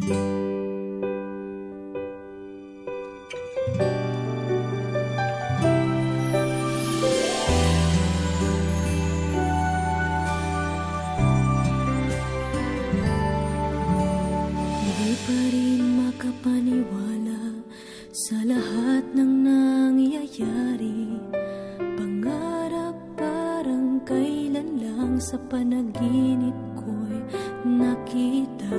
Hindi pa rin makapaniwala sa lahat ng nangyayari. Pangarap parang kailan lang sa panaginip ko'y nakita.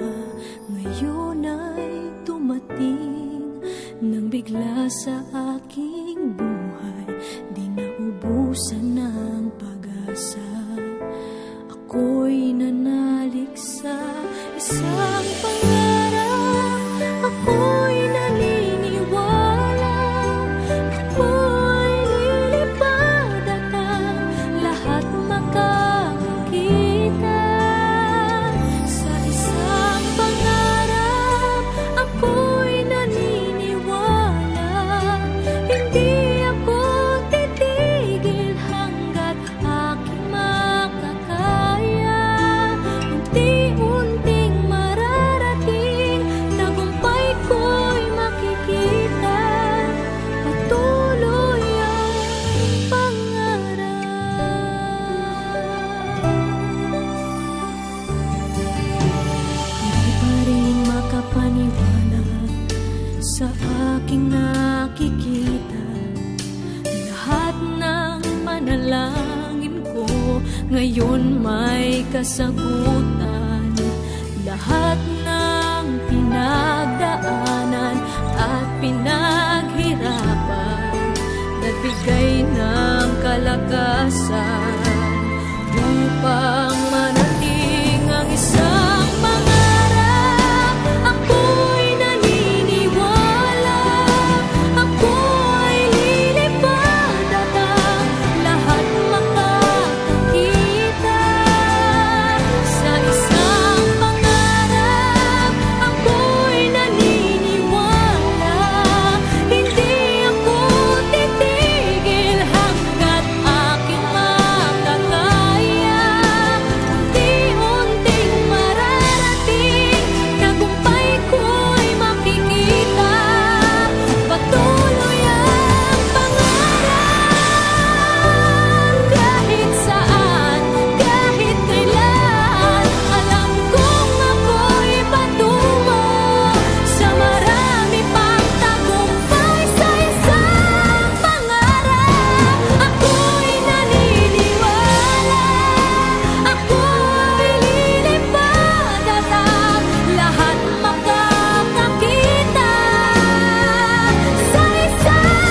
Ngayon ay dumating nang bigla sa aking buhay. Di naubusan ng pag-asa. Ako'y nanalik sa isang pangarap. Ako'y naniniwala. Ako'y lilipad at ang lahat makakakita. Sa isang pangarap, ako'y naniniwala. Hindi ako titigil hanggat aking makakaya. Unti-unting mararating, tagumpay ko'y makikita. Patuloy ang pangarap. Hindi pa rin makapaniwala sa aking nakikita. Lahat ng panalangin ko ngayon may kasagutan. Lahat